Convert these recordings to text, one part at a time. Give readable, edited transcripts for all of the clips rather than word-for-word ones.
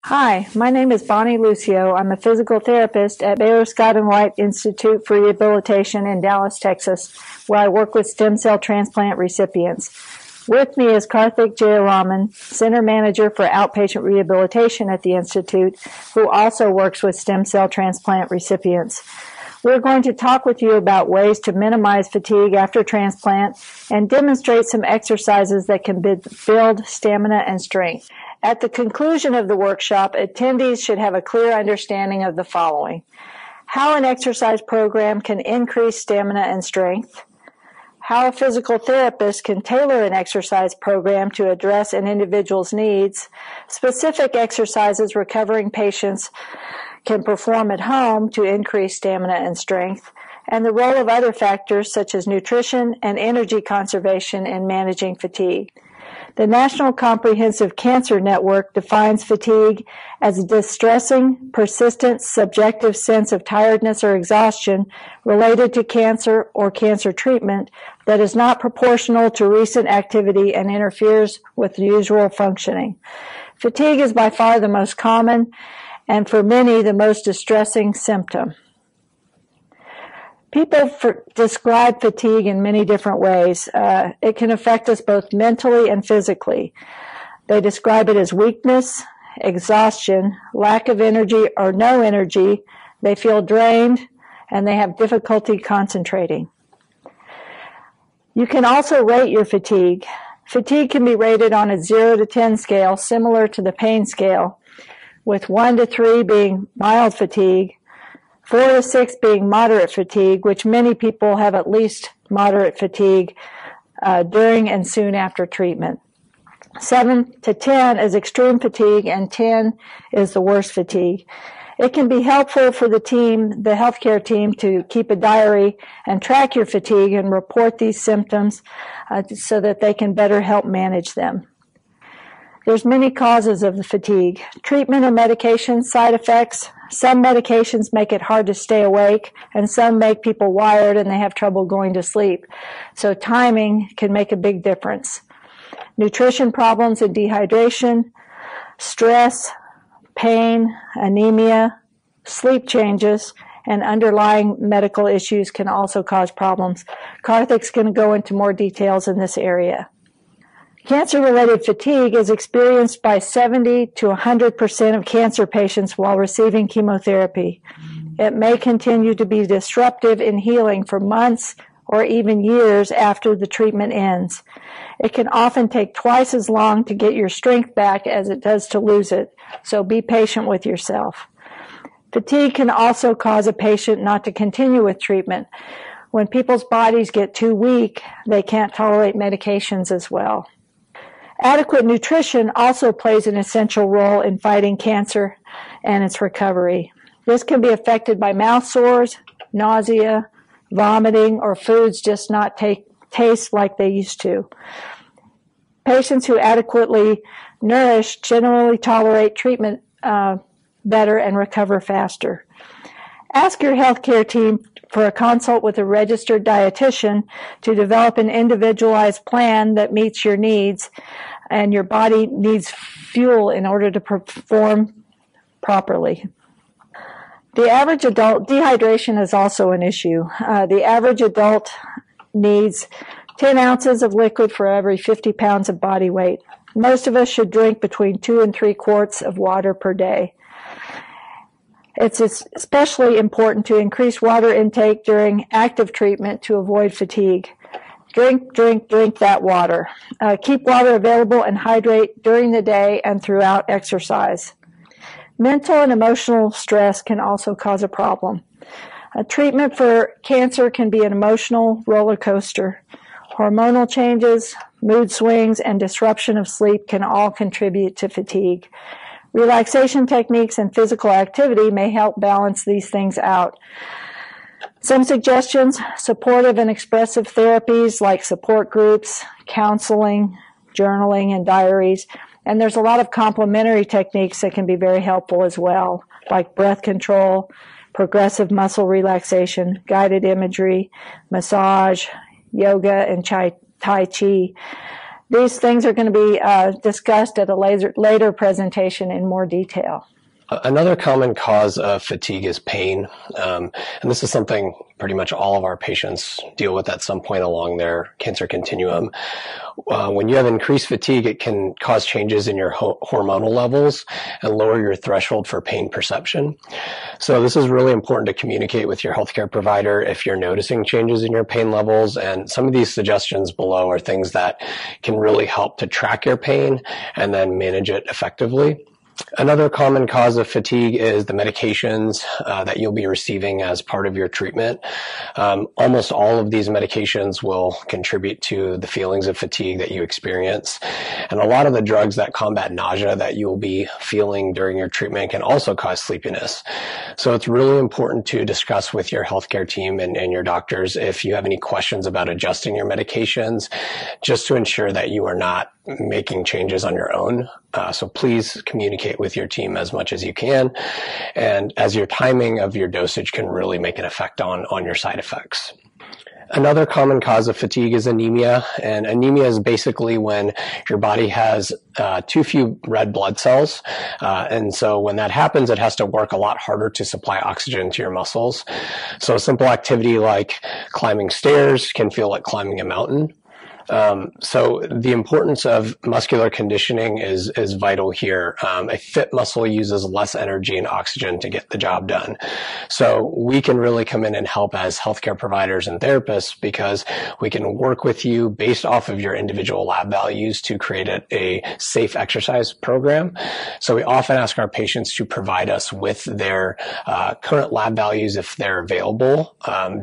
Hi, my name is Bonnie Lucio. I'm a physical therapist at Baylor Scott & White Institute for Rehabilitation in Dallas, Texas, where I work with stem cell transplant recipients. With me is Karthik Jayaraman, Center Manager for Outpatient Rehabilitation at the Institute, who also works with stem cell transplant recipients. We're going to talk with you about ways to minimize fatigue after transplant and demonstrate some exercises that can build stamina and strength. At the conclusion of the workshop, attendees should have a clear understanding of the following: how an exercise program can increase stamina and strength, how a physical therapist can tailor an exercise program to address an individual's needs, specific exercises recovering patients can perform at home to increase stamina and strength, and the role of other factors such as nutrition and energy conservation in managing fatigue. The National Comprehensive Cancer Network defines fatigue as a distressing, persistent, subjective sense of tiredness or exhaustion related to cancer or cancer treatment that is not proportional to recent activity and interferes with usual functioning. Fatigue is by far the most common and for many the most distressing symptom. People describe fatigue in many different ways. It can affect us both mentally and physically. They describe it as weakness, exhaustion, lack of energy or no energy. They feel drained, and they have difficulty concentrating. You can also rate your fatigue. Fatigue can be rated on a 0 to 10 scale, similar to the pain scale, with 1 to 3 being mild fatigue, 4 to 6 being moderate fatigue, which many people have at least moderate fatigue during and soon after treatment. 7 to 10 is extreme fatigue, and 10 is the worst fatigue. It can be helpful for the healthcare team, to keep a diary and track your fatigue and report these symptoms so that they can better help manage them. There's many causes of the fatigue. Treatment and medication side effects. Some medications make it hard to stay awake, and some make people wired and they have trouble going to sleep. So timing can make a big difference. Nutrition problems and dehydration, stress, pain, anemia, sleep changes, and underlying medical issues can also cause problems. Karthik's going to go into more details in this area. Cancer-related fatigue is experienced by 70 to 100% of cancer patients while receiving chemotherapy. It may continue to be disruptive in healing for months or even years after the treatment ends. It can often take twice as long to get your strength back as it does to lose it, so be patient with yourself. Fatigue can also cause a patient not to continue with treatment. When people's bodies get too weak, they can't tolerate medications as well. Adequate nutrition also plays an essential role in fighting cancer and its recovery. This can be affected by mouth sores, nausea, vomiting, or foods just not taste like they used to. Patients who adequately nourish generally tolerate treatment better and recover faster. Ask your healthcare team for a consult with a registered dietitian to develop an individualized plan that meets your needs, and your body needs fuel in order to perform properly. The average adult, dehydration is also an issue. The average adult needs 10 ounces of liquid for every 50 pounds of body weight. Most of us should drink between 2 and 3 quarts of water per day. It's especially important to increase water intake during active treatment to avoid fatigue. Drink that water. Keep water available and hydrate during the day and throughout exercise. Mental and emotional stress can also cause a problem. Treatment for cancer can be an emotional roller coaster. Hormonal changes, mood swings, and disruption of sleep can all contribute to fatigue. Relaxation techniques and physical activity may help balance these things out. Some suggestions: supportive and expressive therapies like support groups, counseling, journaling, and diaries. And there's a lot of complementary techniques that can be very helpful as well, like breath control, progressive muscle relaxation, guided imagery, massage, yoga, and Tai Chi. These things are going to be discussed at a later presentation in more detail. Another common cause of fatigue is pain, and this is something pretty much all of our patients deal with at some point along their cancer continuum. When you have increased fatigue, it can cause changes in your hormonal levels and lower your threshold for pain perception. So this is really important to communicate with your healthcare provider if you're noticing changes in your pain levels, and some of these suggestions below are things that can really help to track your pain and then manage it effectively. Another common cause of fatigue is the medications that you'll be receiving as part of your treatment. Almost all of these medications will contribute to the feelings of fatigue that you experience. And a lot of the drugs that combat nausea that you'll be feeling during your treatment can also cause sleepiness. So it's really important to discuss with your healthcare team and your doctors if you have any questions about adjusting your medications, just to ensure that you are not making changes on your own. So please communicate with your team as much as you can, and as your timing of your dosage can really make an effect on your side effects. Another common cause of fatigue is anemia, and anemia is basically when your body has too few red blood cells, and so when that happens, it has to work a lot harder to supply oxygen to your muscles. So a simple activity like climbing stairs can feel like climbing a mountain. So the importance of muscular conditioning is vital here. A fit muscle uses less energy and oxygen to get the job done. So we can really come in and help as healthcare providers and therapists because we can work with you based off of your individual lab values to create a safe exercise program. So we often ask our patients to provide us with their current lab values if they're available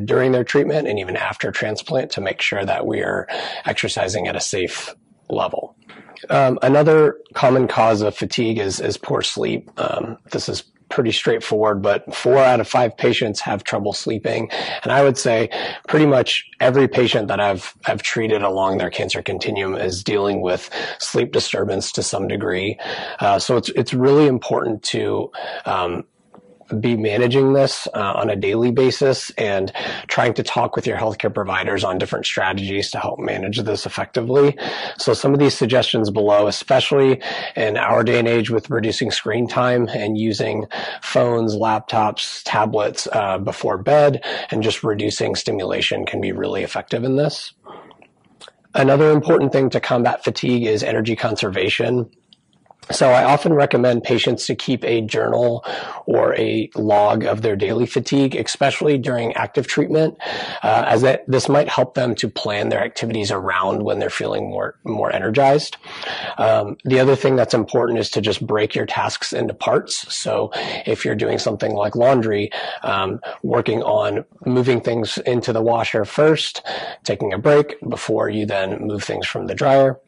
during their treatment and even after transplant to make sure that we are exercising at a safe level. Another common cause of fatigue is poor sleep. This is pretty straightforward, but 4 out of 5 patients have trouble sleeping. And I would say pretty much every patient that I've treated along their cancer continuum is dealing with sleep disturbance to some degree. So it's really important to be managing this on a daily basis and trying to talk with your healthcare providers on different strategies to help manage this effectively. So some of these suggestions below, especially in our day and age with reducing screen time and using phones, laptops, tablets before bed and just reducing stimulation can be really effective in this. Another important thing to combat fatigue is energy conservation. So I often recommend patients to keep a journal or a log of their daily fatigue, especially during active treatment, as this might help them to plan their activities around when they're feeling more energized. The other thing that's important is to just break your tasks into parts. So if you're doing something like laundry, working on moving things into the washer first, taking a break before you then move things from the dryer.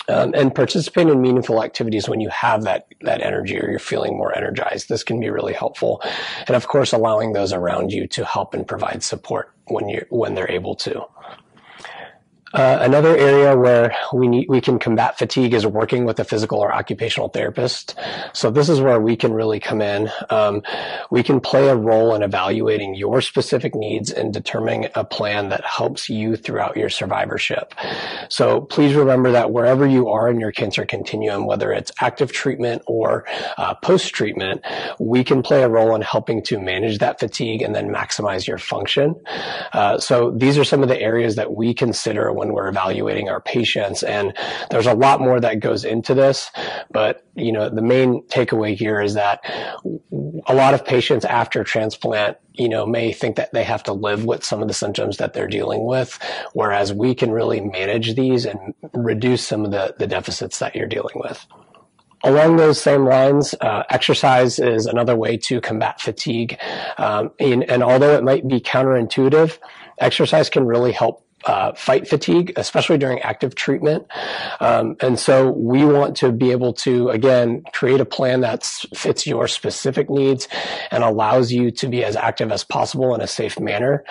And participate in meaningful activities when you have that energy or you're feeling more energized. This can be really helpful. And of course, allowing those around you to help and provide support when they're able to. Another area where we can combat fatigue is working with a physical or occupational therapist. So this is where we can really come in. We can play a role in evaluating your specific needs and determining a plan that helps you throughout your survivorship. So please remember that wherever you are in your cancer continuum, whether it's active treatment or post-treatment, we can play a role in helping to manage that fatigue and then maximize your function. So these are some of the areas that we consider when we're evaluating our patients. And there's a lot more that goes into this, but the main takeaway here is that a lot of patients after transplant, may think that they have to live with some of the symptoms that they're dealing with, whereas we can really manage these and reduce some of the deficits that you're dealing with. Along those same lines, exercise is another way to combat fatigue. And although it might be counterintuitive, exercise can really help fight fatigue, especially during active treatment. And so we want to be able to, again, create a plan that fits your specific needs and allows you to be as active as possible in a safe manner.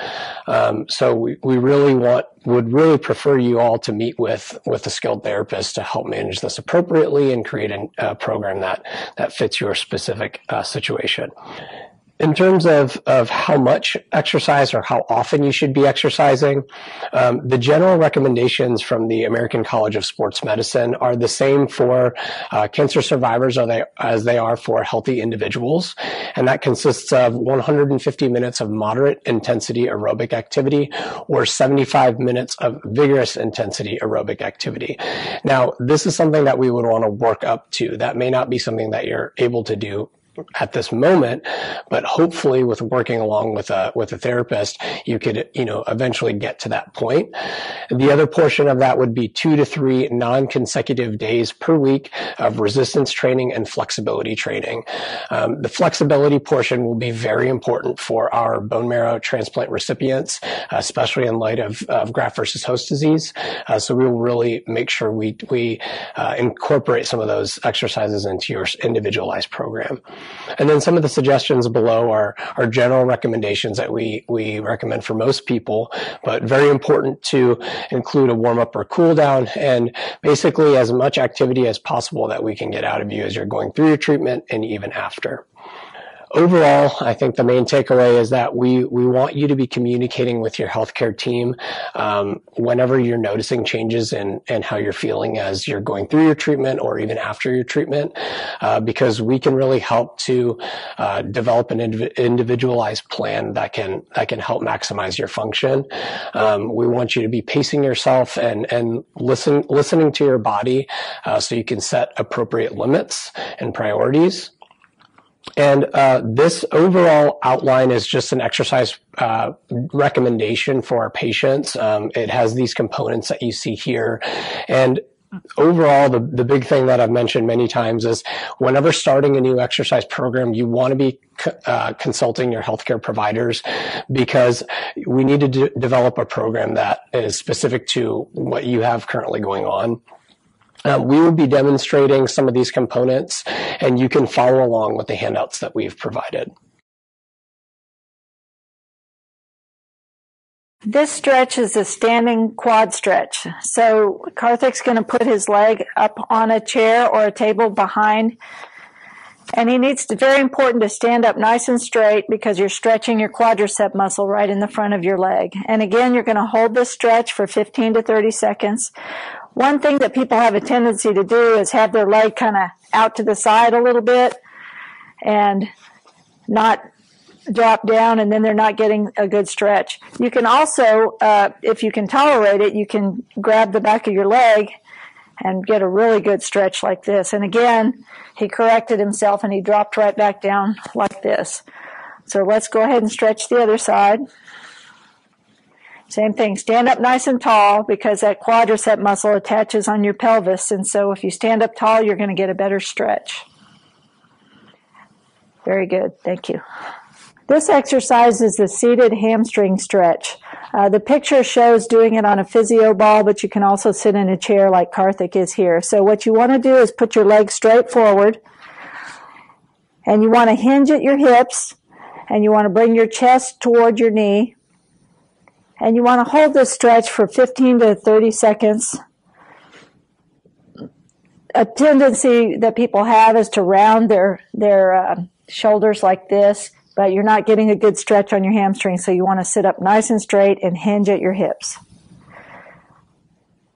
So we really would really prefer you all to meet with a skilled therapist to help manage this appropriately and create a program that fits your specific situation. In terms of how much exercise or how often you should be exercising, the general recommendations from the American College of Sports Medicine are the same for cancer survivors as they are for healthy individuals. And that consists of 150 minutes of moderate intensity aerobic activity or 75 minutes of vigorous intensity aerobic activity. Now, this is something that we would want to work up to. That may not be something that you're able to do at this moment, but hopefully with working along with a therapist, you could, eventually get to that point. The other portion of that would be 2 to 3 non-consecutive days per week of resistance training and flexibility training. The flexibility portion will be very important for our bone marrow transplant recipients, especially in light of graft versus host disease. So we will really make sure we incorporate some of those exercises into your individualized program. And then some of the suggestions below are general recommendations that we recommend for most people, but very important to include a warm-up or cool-down and basically as much activity as possible that we can get out of you as you're going through your treatment and even after. Overall, I think the main takeaway is that we want you to be communicating with your healthcare team whenever you're noticing changes in how you're feeling as you're going through your treatment or even after your treatment, because we can really help to develop an individualized plan that can help maximize your function. We want you to be pacing yourself and listening to your body so you can set appropriate limits and priorities. And this overall outline is just an exercise recommendation for our patients. It has these components that you see here. And overall, the big thing that I've mentioned many times is whenever starting a new exercise program, you want to be consulting your healthcare providers because we need to develop a program that is specific to what you have currently going on. We will be demonstrating some of these components, and you can follow along with the handouts that we've provided. This stretch is a standing quad stretch. So Karthik's going to put his leg up on a chair or a table behind, and very important to stand up nice and straight because you're stretching your quadricep muscle right in the front of your leg. And again, you're going to hold this stretch for 15 to 30 seconds. One thing that people have a tendency to do is have their leg kind of out to the side a little bit and not drop down, and then they're not getting a good stretch. You can also, if you can tolerate it, you can grab the back of your leg and get a really good stretch like this. And again, he corrected himself and he dropped right back down like this. So let's go ahead and stretch the other side. Same thing, stand up nice and tall because that quadricep muscle attaches on your pelvis. And so if you stand up tall, you're going to get a better stretch. Very good, thank you. This exercise is the seated hamstring stretch. The picture shows doing it on a physio ball, but you can also sit in a chair like Karthik is here. So what you want to do is put your legs straight forward, and you want to hinge at your hips, and you want to bring your chest toward your knee, and you want to hold this stretch for 15 to 30 seconds. A tendency that people have is to round their shoulders like this, but you're not getting a good stretch on your hamstrings, so you want to sit up nice and straight and hinge at your hips.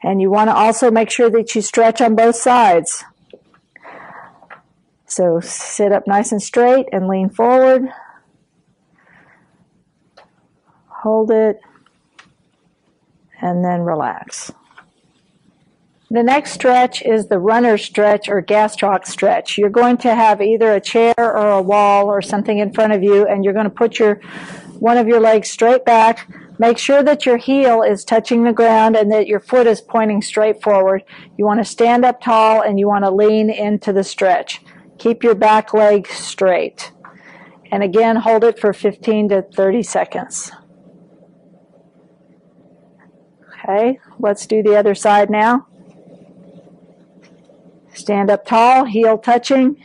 And you want to also make sure that you stretch on both sides. So sit up nice and straight and lean forward. Hold it. And then relax. The next stretch is the runner stretch or gastroc stretch. You're going to have either a chair or a wall or something in front of you, and you're going to put one of your legs straight back. Make sure that your heel is touching the ground and that your foot is pointing straight forward. You want to stand up tall and you want to lean into the stretch. Keep your back leg straight. And again, hold it for 15 to 30 seconds. Okay, let's do the other side now. Stand up tall, heel touching,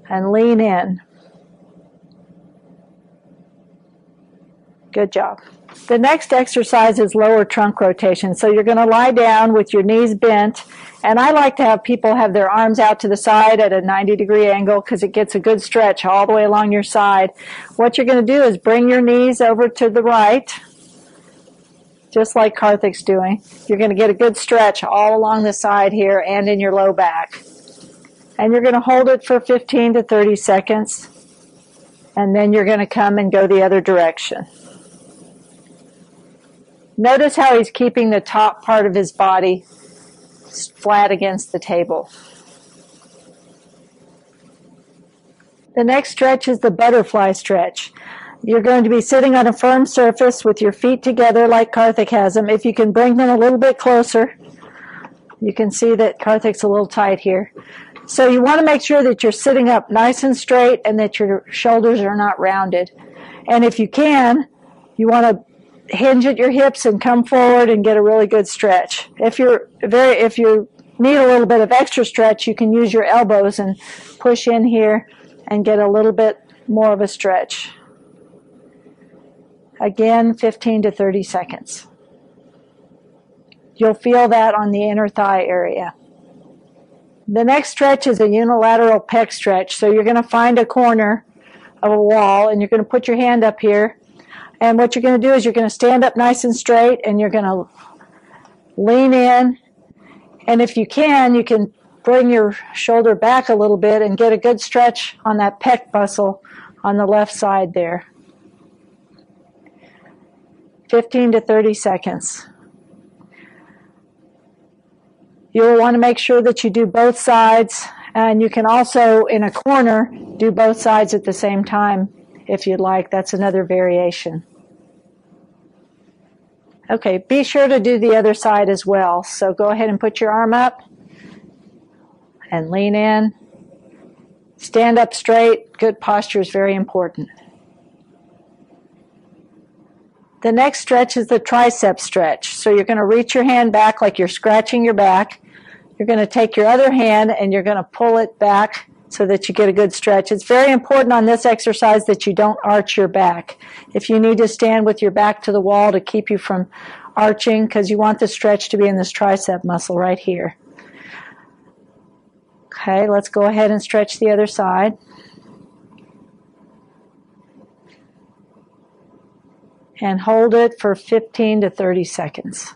and lean in. Good job. The next exercise is lower trunk rotation. So you're going to lie down with your knees bent. And I like to have people have their arms out to the side at a 90-degree angle because it gets a good stretch all the way along your side. What you're going to do is bring your knees over to the right, just like Karthik's doing. You're going to get a good stretch all along the side here and in your low back. And you're going to hold it for 15 to 30 seconds. And then you're going to come and go the other direction. Notice how he's keeping the top part of his body flat against the table. The next stretch is the butterfly stretch. You're going to be sitting on a firm surface with your feet together like Karthik has them. If you can bring them a little bit closer, you can see that Karthik's a little tight here. So you want to make sure that you're sitting up nice and straight and that your shoulders are not rounded. And if you can, you want to hinge at your hips and come forward and get a really good stretch. If you need a little bit of extra stretch, you can use your elbows and push in here and get a little bit more of a stretch. Again, 15 to 30 seconds. You'll feel that on the inner thigh area. The next stretch is a unilateral pec stretch. So you're going to find a corner of a wall and you're going to put your hand up here. And what you're going to do is you're going to stand up nice and straight and you're going to lean in. And if you can bring your shoulder back a little bit and get a good stretch on that pec muscle on the left side there. 15 to 30 seconds. You'll want to make sure that you do both sides. And you can also, in a corner, do both sides at the same time if you'd like. That's another variation. Okay, be sure to do the other side as well. So go ahead and put your arm up and lean in. Stand up straight. Good posture is very important. The next stretch is the tricep stretch. So you're going to reach your hand back like you're scratching your back. You're going to take your other hand and you're going to pull it back so that you get a good stretch. It's very important on this exercise that you don't arch your back. If you need to stand with your back to the wall to keep you from arching, because you want the stretch to be in this tricep muscle right here. Okay, let's go ahead and stretch the other side. And hold it for 15 to 30 seconds.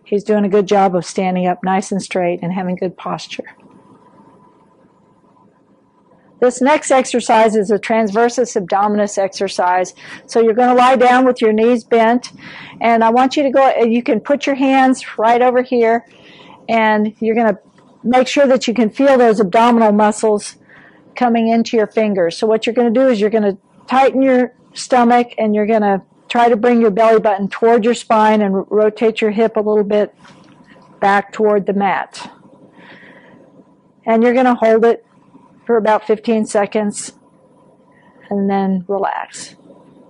He's doing a good job of standing up nice and straight and having good posture. This next exercise is a transversus abdominis exercise. So you're going to lie down with your knees bent. And I want you to go, you can put your hands right over here. And you're going to make sure that you can feel those abdominal muscles coming into your fingers. So what you're going to do is you're going to tighten your stomach and you're going to try to bring your belly button toward your spine and rotate your hip a little bit back toward the mat. And you're going to hold it for about 15 seconds and then relax.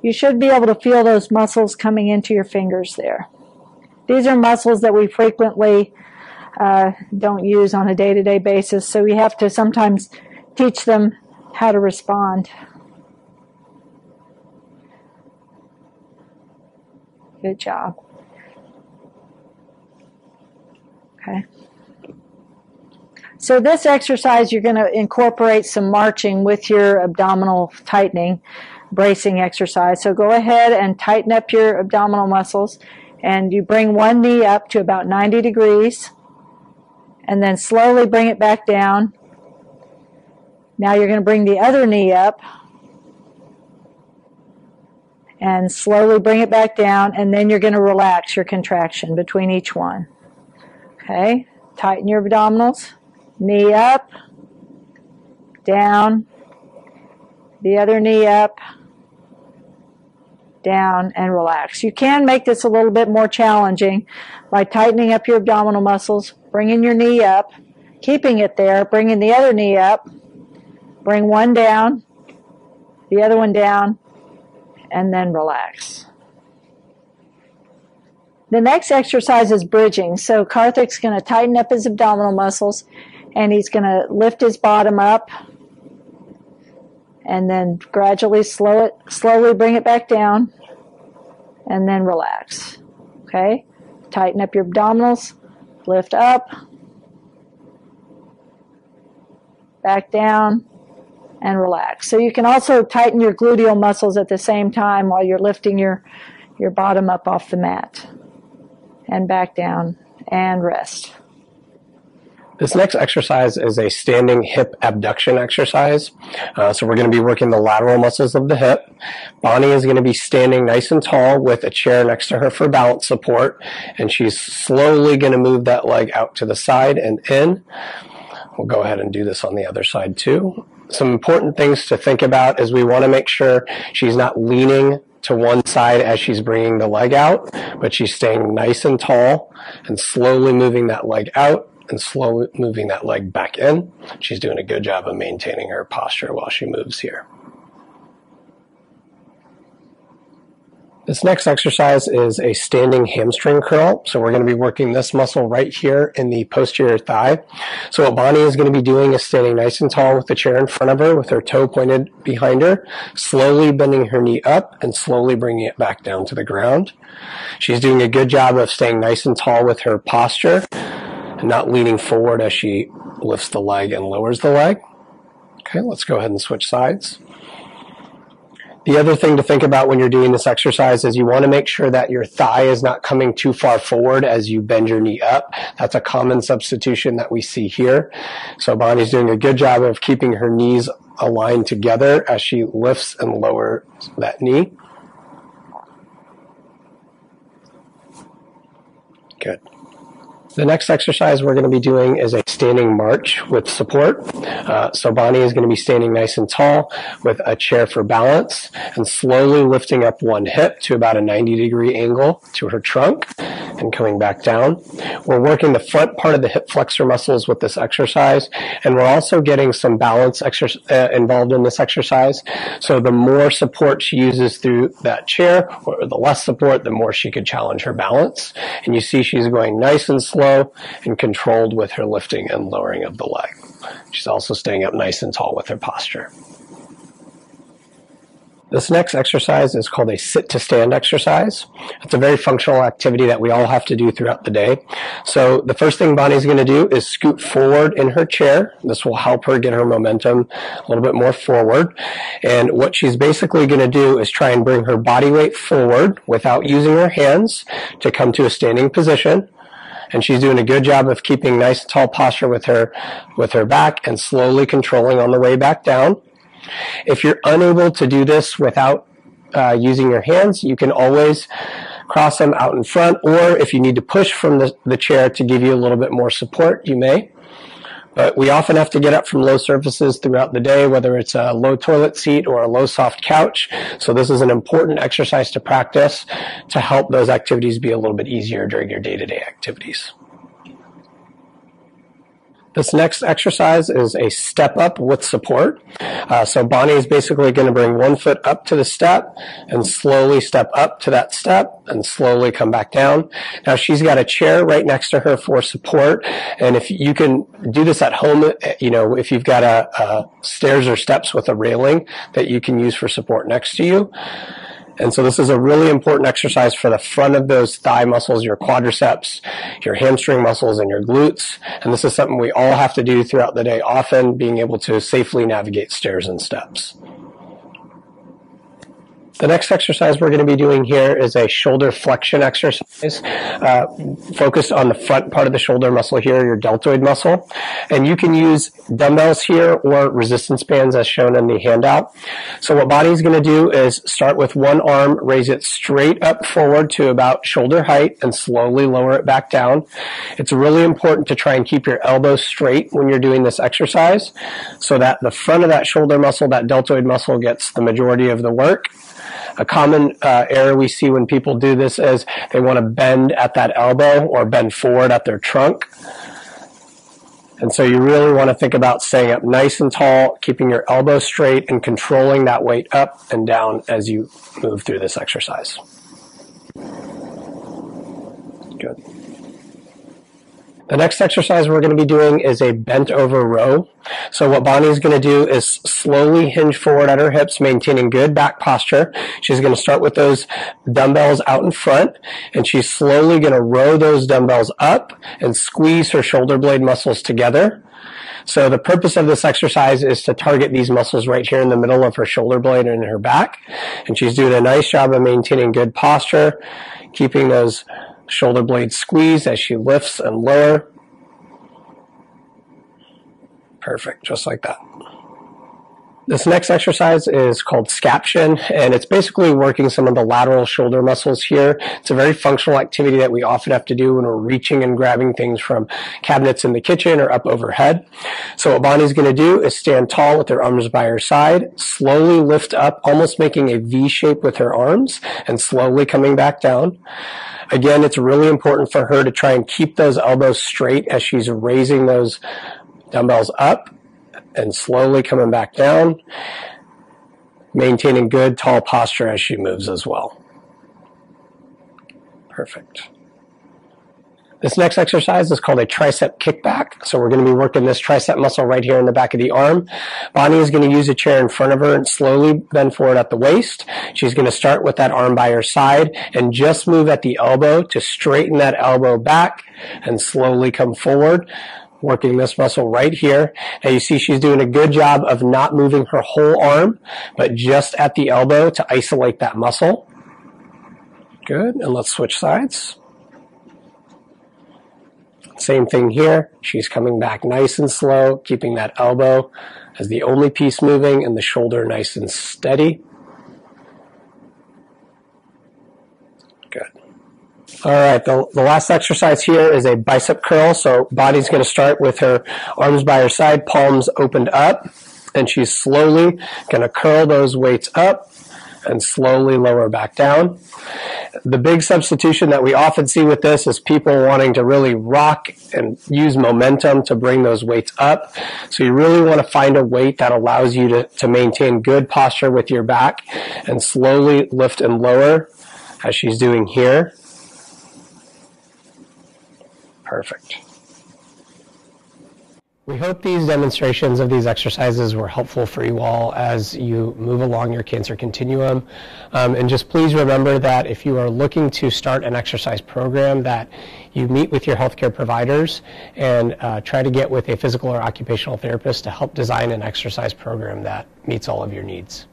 You should be able to feel those muscles coming into your fingers there. These are muscles that we frequently don't use on a day-to-day basis, so we have to sometimes teach them how to respond. Good job. Okay. So this exercise, you're going to incorporate some marching with your abdominal tightening, bracing exercise. So go ahead and tighten up your abdominal muscles, and you bring one knee up to about 90 degrees, and then slowly bring it back down. Now you're going to bring the other knee up, and slowly bring it back down, and then you're going to relax your contraction between each one. Okay, tighten your abdominals, knee up, down, the other knee up, down, and relax. You can make this a little bit more challenging by tightening up your abdominal muscles, bringing your knee up, keeping it there, bringing the other knee up, bring one down, the other one down, and then relax. The next exercise is bridging. So Karthik's going to tighten up his abdominal muscles, and he's going to lift his bottom up, and then gradually slowly bring it back down, and then relax. Okay? Tighten up your abdominals, lift up, back down, and relax. So you can also tighten your gluteal muscles at the same time while you're lifting your bottom up off the mat. And back down, and rest. This next exercise is a standing hip abduction exercise. So we're going to be working the lateral muscles of the hip. Bonnie is going to be standing nice and tall with a chair next to her for balance support, and she's slowly going to move that leg out to the side and in. We'll go ahead and do this on the other side too. Some important things to think about is we want to make sure she's not leaning to one side as she's bringing the leg out, but she's staying nice and tall and slowly moving that leg out and slowly moving that leg back in. She's doing a good job of maintaining her posture while she moves here. This next exercise is a standing hamstring curl. So we're going to be working this muscle right here in the posterior thigh. So what Bonnie is going to be doing is standing nice and tall with the chair in front of her with her toe pointed behind her, slowly bending her knee up and slowly bringing it back down to the ground. She's doing a good job of staying nice and tall with her posture and not leaning forward as she lifts the leg and lowers the leg. Okay, let's go ahead and switch sides. The other thing to think about when you're doing this exercise is you want to make sure that your thigh is not coming too far forward as you bend your knee up. That's a common substitution that we see here. So Bonnie's doing a good job of keeping her knees aligned together as she lifts and lowers that knee. Good. The next exercise we're going to be doing is a standing march with support. So Bonnie is going to be standing nice and tall with a chair for balance and slowly lifting up one hip to about a 90-degree angle to her trunk and coming back down. We're working the front part of the hip flexor muscles with this exercise, and we're also getting some balance involved in this exercise. So the more support she uses through that chair, or the less support, the more she could challenge her balance. And you see she's going nice and slow and controlled with her lifting and lowering of the leg. She's also staying up nice and tall with her posture. This next exercise is called a sit-to-stand exercise. It's a very functional activity that we all have to do throughout the day. So the first thing Bonnie's going to do is scoot forward in her chair. This will help her get her momentum a little bit more forward. And what she's basically going to do is try and bring her body weight forward without using her hands to come to a standing position. And she's doing a good job of keeping nice tall posture with her back and slowly controlling on the way back down. If you're unable to do this without using your hands, you can always cross them out in front, or if you need to push from the chair to give you a little bit more support, you may. But we often have to get up from low surfaces throughout the day, whether it's a low toilet seat or a low soft couch. So this is an important exercise to practice to help those activities be a little bit easier during your day-to-day activities. This next exercise is a step up with support. So Bonnie is basically going to bring one foot up to the step and slowly step up to that step and slowly come back down. Now she's got a chair right next to her for support. And if you can do this at home, if you've got a stairs or steps with a railing that you can use for support next to you. And so this is a really important exercise for the front of those thigh muscles, your quadriceps, your hamstring muscles, and your glutes. And this is something we all have to do throughout the day, often being able to safely navigate stairs and steps. The next exercise we're going to be doing here is a shoulder flexion exercise, focused on the front part of the shoulder muscle here, your deltoid muscle. And you can use dumbbells here or resistance bands as shown in the handout. So what Bonnie's going to do is start with one arm, raise it straight up forward to about shoulder height and slowly lower it back down. It's really important to try and keep your elbows straight when you're doing this exercise so that the front of that shoulder muscle, that deltoid muscle, gets the majority of the work. A common error we see when people do this is they want to bend at that elbow or bend forward at their trunk. And so you really want to think about staying up nice and tall, keeping your elbows straight, and controlling that weight up and down as you move through this exercise. Good. The next exercise we're going to be doing is a bent over row. So what Bonnie's going to do is slowly hinge forward at her hips, maintaining good back posture. She's going to start with those dumbbells out in front, and she's slowly going to row those dumbbells up and squeeze her shoulder blade muscles together. So the purpose of this exercise is to target these muscles right here in the middle of her shoulder blade and her back. And she's doing a nice job of maintaining good posture, keeping those shoulder blades squeezed as she lifts and lower. Perfect, just like that. This next exercise is called scaption, and it's basically working some of the lateral shoulder muscles here. It's a very functional activity that we often have to do when we're reaching and grabbing things from cabinets in the kitchen or up overhead. So what Bonnie's going to do is stand tall with her arms by her side, slowly lift up, almost making a V shape with her arms, and slowly coming back down. Again, it's really important for her to try and keep those elbows straight as she's raising those dumbbells up and slowly coming back down, maintaining good tall posture as she moves as well. Perfect. This next exercise is called a tricep kickback. So we're going to be working this tricep muscle right here in the back of the arm. Bonnie is going to use a chair in front of her and slowly bend forward at the waist. She's going to start with that arm by her side and just move at the elbow to straighten that elbow back and slowly come forward, working this muscle right here. Now you see she's doing a good job of not moving her whole arm, but just at the elbow to isolate that muscle. Good, and let's switch sides. Same thing here. She's coming back nice and slow, keeping that elbow as the only piece moving and the shoulder nice and steady. Good. All right, the last exercise here is a bicep curl. So Bonnie's going to start with her arms by her side, palms opened up, and she's slowly going to curl those weights up and slowly lower back down. The big substitution that we often see with this is people wanting to really rock and use momentum to bring those weights up. So you really want to find a weight that allows you to maintain good posture with your back and slowly lift and lower as she's doing here. Perfect. We hope these demonstrations of these exercises were helpful for you all as you move along your cancer continuum. And just please remember that if you are looking to start an exercise program, that you meet with your healthcare providers and try to get with a physical or occupational therapist to help design an exercise program that meets all of your needs.